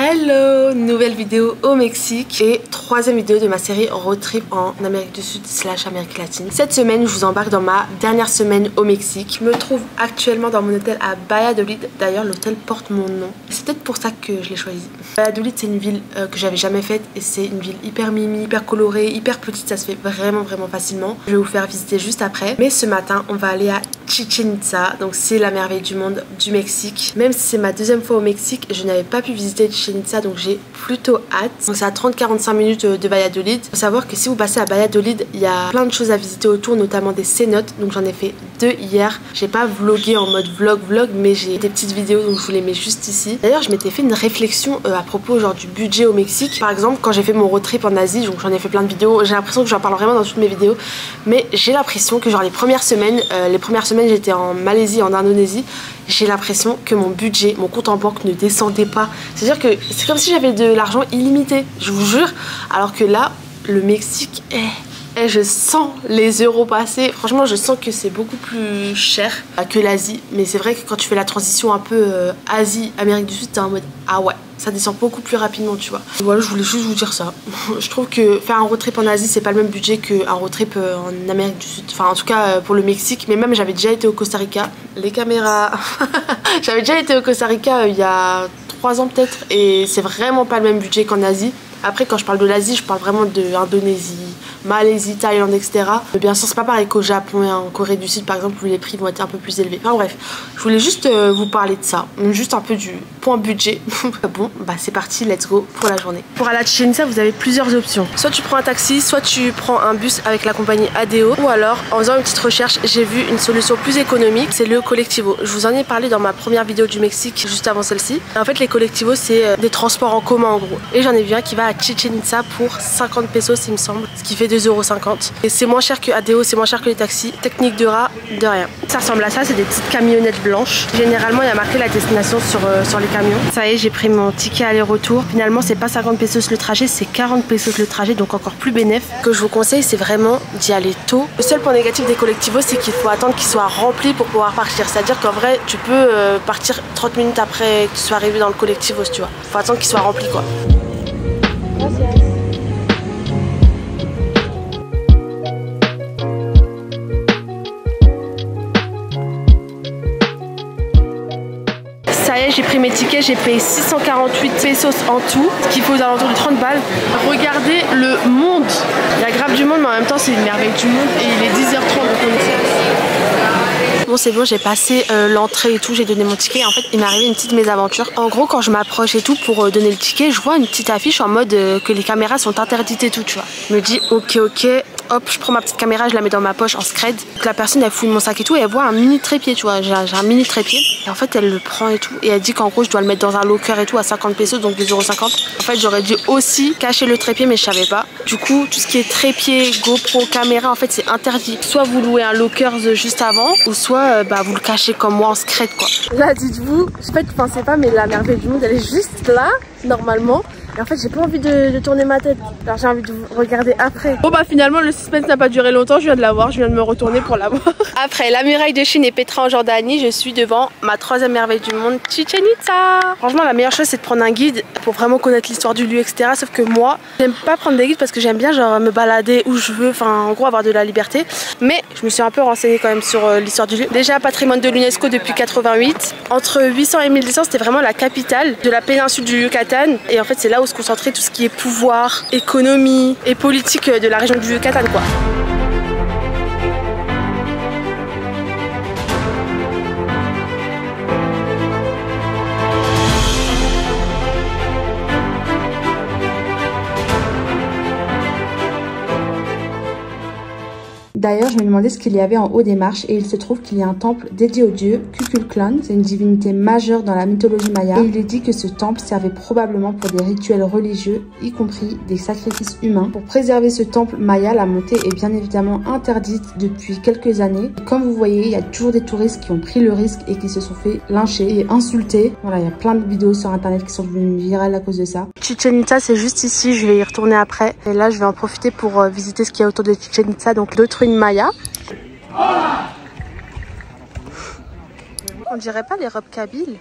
Hello, nouvelle vidéo au Mexique et troisième vidéo de ma série road trip en Amérique du Sud / Amérique latine. Cette semaine, je vous embarque dans ma dernière semaine au Mexique. Je me trouve actuellement dans mon hôtel à Valladolid. D'ailleurs, l'hôtel porte mon nom. C'est peut-être pour ça que je l'ai choisi. Valladolid, c'est une ville que j'avais jamais faite et c'est une ville hyper mimi, hyper colorée, hyper petite. Ça se fait vraiment facilement. Je vais vous faire visiter juste après. Mais ce matin, on va aller à Chichen Itza. Donc c'est la merveille du monde du Mexique. Même si c'est ma deuxième fois au Mexique, je n'avais pas pu visiter Chichen Itza, donc j'ai plutôt hâte. Donc c'est à 30-45 minutes de Valladolid. Il faut savoir que si vous passez à Valladolid, il y a plein de choses à visiter autour, notamment des cénotes. Donc j'en ai fait 2 hier. J'ai pas vlogué en mode vlog, mais j'ai des petites vidéos, donc je vous les mets juste ici. D'ailleurs, je m'étais fait une réflexion à propos genre du budget au Mexique. Par exemple, quand j'ai fait mon road trip en Asie, donc j'en ai fait plein de vidéos. J'ai l'impression que j'en parle vraiment dans toutes mes vidéos, mais j'ai l'impression que genre les premières semaines j'étais en Malaisie, en Indonésie. J'ai l'impression que mon budget, mon compte en banque ne descendait pas. C'est-à-dire que c'est comme si j'avais de l'argent illimité, je vous jure. Alors que là, le Mexique, je sens les euros passer. Franchement, je sens que c'est beaucoup plus cher que l'Asie. Mais c'est vrai que quand tu fais la transition un peu Asie, Amérique du Sud, t'es en mode ah ouais, ça descend beaucoup plus rapidement, tu vois. Voilà, je voulais juste vous dire ça. Je trouve que faire un road trip en Asie, c'est pas le même budget qu'un road trip en Amérique du Sud. Enfin, en tout cas, pour le Mexique. Mais même, j'avais déjà été au Costa Rica. Les caméras. J'avais déjà été au Costa Rica il y a 3 ans peut-être. Et c'est vraiment pas le même budget qu'en Asie. Après, quand je parle de l'Asie, je parle vraiment de l'Indonésie, Malaisie, Thaïlande, etc. Mais bien sûr, c'est pas pareil qu'au Japon et en Corée du Sud, par exemple, où les prix vont être un peu plus élevés. Enfin bref, je voulais juste vous parler de ça, juste un peu du point budget. Bon, bah c'est parti, let's go pour la journée. Pour aller à Chichen Itza, vous avez plusieurs options. Soit tu prends un taxi, soit tu prends un bus avec la compagnie ADO, ou alors, en faisant une petite recherche, j'ai vu une solution plus économique, c'est le Colectivo. Je vous en ai parlé dans ma première vidéo du Mexique, juste avant celle-ci. En fait, les Colectivos, c'est des transports en commun en gros. Et j'en ai vu un qui va à Chichen Itza pour 50 pesos, il me semble, ce qui fait 2,50 €. Et c'est moins cher que ADO, c'est moins cher que les taxis. Technique de rat, de rien. Ça ressemble à ça, c'est des petites camionnettes blanches. Généralement, il y a marqué la destination sur les camions. Ça y est, j'ai pris mon ticket aller-retour. Finalement, c'est pas 50 pesos le trajet, c'est 40 pesos le trajet, donc encore plus bénéf. Ce que je vous conseille, c'est vraiment d'y aller tôt. Le seul point négatif des Colectivos, c'est qu'il faut attendre qu'ils soient remplis pour pouvoir partir. C'est-à-dire qu'en vrai, tu peux partir 30 minutes après que tu sois arrivé dans le Colectivos, tu vois. Faut attendre qu'ils soient remplis, quoi. Ça y est, j'ai pris mes tickets, j'ai payé 648 pesos en tout, ce qui fait aux alentours de 30 balles. Regardez le monde. Il y a grave du monde, mais en même temps, c'est une merveille du monde. Et il est 10h30, donc on est... Bon, c'est bon, j'ai passé l'entrée et tout, j'ai donné mon ticket. En fait, il m'est arrivé une petite mésaventure. En gros, quand je m'approche et tout pour donner le ticket, je vois une petite affiche en mode que les caméras sont interdites et tout, tu vois. Je me dis, ok. Hop, je prends ma petite caméra, je la mets dans ma poche en scred. Donc la personne, elle fouille mon sac et tout et elle voit un mini trépied, tu vois. J'ai un mini trépied. Et en fait, elle le prend et tout. Et elle dit qu'en gros, je dois le mettre dans un locker et tout à 50 pesos, donc 2,50 €. En fait, j'aurais dû aussi cacher le trépied, mais je savais pas. Du coup, tout ce qui est trépied, GoPro, caméra, en fait, c'est interdit. Soit vous louez un locker juste avant, ou soit vous le cachez comme moi en scred, quoi. Là, dites-vous, je sais pas, pensez pas, mais la merveille du monde, elle est juste là, normalement. Et en fait, j'ai pas envie de tourner ma tête. Alors j'ai envie de vous regarder après. Bon bah finalement le suspense n'a pas duré longtemps. Je viens de la voir, je viens de me retourner pour la voir. Après la muraille de Chine et Petra en Jordanie, je suis devant ma troisième merveille du monde, Chichen Itza. Franchement, la meilleure chose c'est de prendre un guide pour vraiment connaître l'histoire du lieu, etc. Sauf que moi, j'aime pas prendre des guides parce que j'aime bien genre me balader où je veux, enfin en gros avoir de la liberté. Mais je me suis un peu renseignée quand même sur l'histoire du lieu. Déjà patrimoine de l'UNESCO depuis 88. Entre 800 et 1200, c'était vraiment la capitale de la péninsule du Yucatan. Et en fait, c'est là où se concentrer tout ce qui est pouvoir, économie et politique de la région du Yucatan, quoi. D'ailleurs, je me demandais ce qu'il y avait en haut des marches et il se trouve qu'il y a un temple dédié au dieu Kukulkan. C'est une divinité majeure dans la mythologie maya et il est dit que ce temple servait probablement pour des rituels religieux, y compris des sacrifices humains. Pour préserver ce temple maya, la montée est bien évidemment interdite depuis quelques années. Et comme vous voyez, il y a toujours des touristes qui ont pris le risque et qui se sont fait lyncher et insulter. Voilà, il y a plein de vidéos sur internet qui sont devenues virales à cause de ça. Chichen Itza, c'est juste ici, je vais y retourner après. Et là, je vais en profiter pour visiter ce qu'il y a autour de Chichen Itza, donc d'autres ruines maya. On dirait pas les robes kabyles,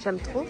j'aime trop.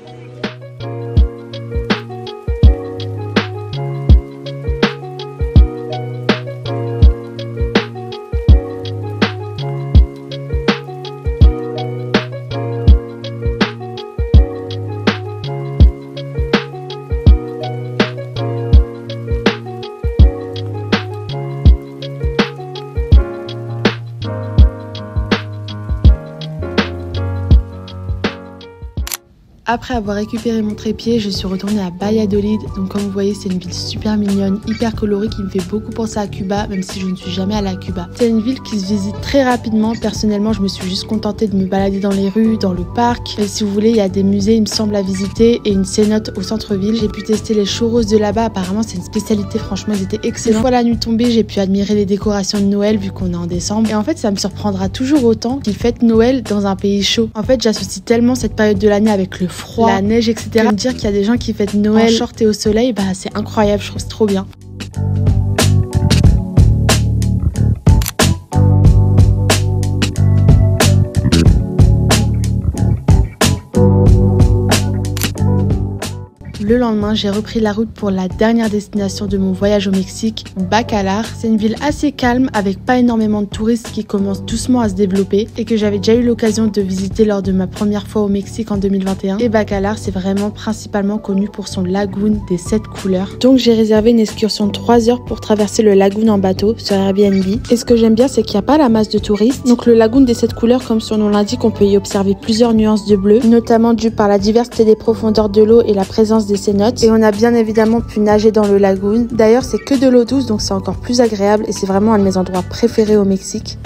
Après avoir récupéré mon trépied, je suis retournée à Valladolid. Donc comme vous voyez, c'est une ville super mignonne, hyper colorée qui me fait beaucoup penser à Cuba, même si je ne suis jamais allée à Cuba. C'est une ville qui se visite très rapidement. Personnellement, je me suis juste contentée de me balader dans les rues, dans le parc. Et si vous voulez, il y a des musées, il me semble, à visiter et une cénote au centre-ville. J'ai pu tester les churros de là-bas. Apparemment, c'est une spécialité. Franchement, ils étaient excellents. Une fois la nuit tombée, j'ai pu admirer les décorations de Noël vu qu'on est en décembre. Et en fait, ça me surprendra toujours autant qu'ils fêtent Noël dans un pays chaud. En fait, j'associe tellement cette période de l'année avec le froid, la neige, etc. Que me dire qu'il y a des gens qui fêtent Noël en short et au soleil, bah c'est incroyable, je trouve c'est trop bien. Le lendemain, j'ai repris la route pour la dernière destination de mon voyage au Mexique, Bacalar. C'est une ville assez calme avec pas énormément de touristes qui commencent doucement à se développer et que j'avais déjà eu l'occasion de visiter lors de ma première fois au Mexique en 2021. Et Bacalar, c'est vraiment principalement connu pour son lagoon des 7 couleurs. Donc j'ai réservé une excursion de 3 heures pour traverser le lagoon en bateau sur Airbnb. Et ce que j'aime bien, c'est qu'il n'y a pas la masse de touristes. Donc le lagoon des 7 couleurs, comme son nom l'indique, on peut y observer plusieurs nuances de bleu, notamment dû par la diversité des profondeurs de l'eau et la présence des cénotes. Et on a bien évidemment pu nager dans le lagoon. D'ailleurs, c'est que de l'eau douce, donc c'est encore plus agréable et c'est vraiment un de mes endroits préférés au Mexique.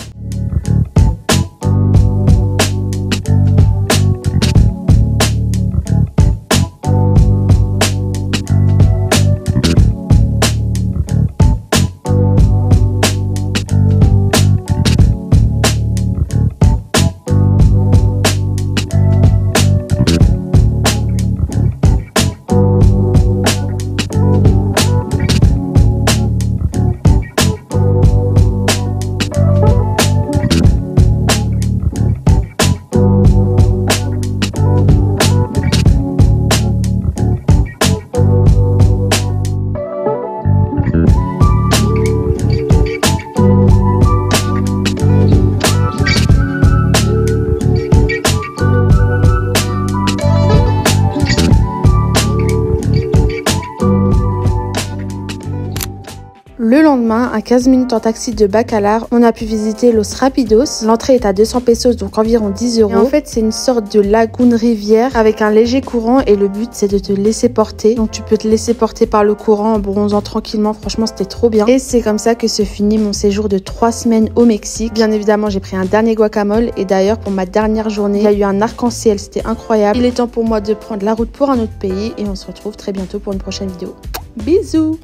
Le lendemain, à 15 minutes en taxi de Bacalar, on a pu visiter Los Rapidos. L'entrée est à 200 pesos, donc environ 10 €. Et en fait, c'est une sorte de lagoon rivière avec un léger courant et le but, c'est de te laisser porter. Donc tu peux te laisser porter par le courant en bronzant tranquillement. Franchement, c'était trop bien. Et c'est comme ça que se finit mon séjour de 3 semaines au Mexique. Bien évidemment, j'ai pris un dernier guacamole. Et d'ailleurs, pour ma dernière journée, il y a eu un arc-en-ciel. C'était incroyable. Il est temps pour moi de prendre la route pour un autre pays. Et on se retrouve très bientôt pour une prochaine vidéo. Bisous!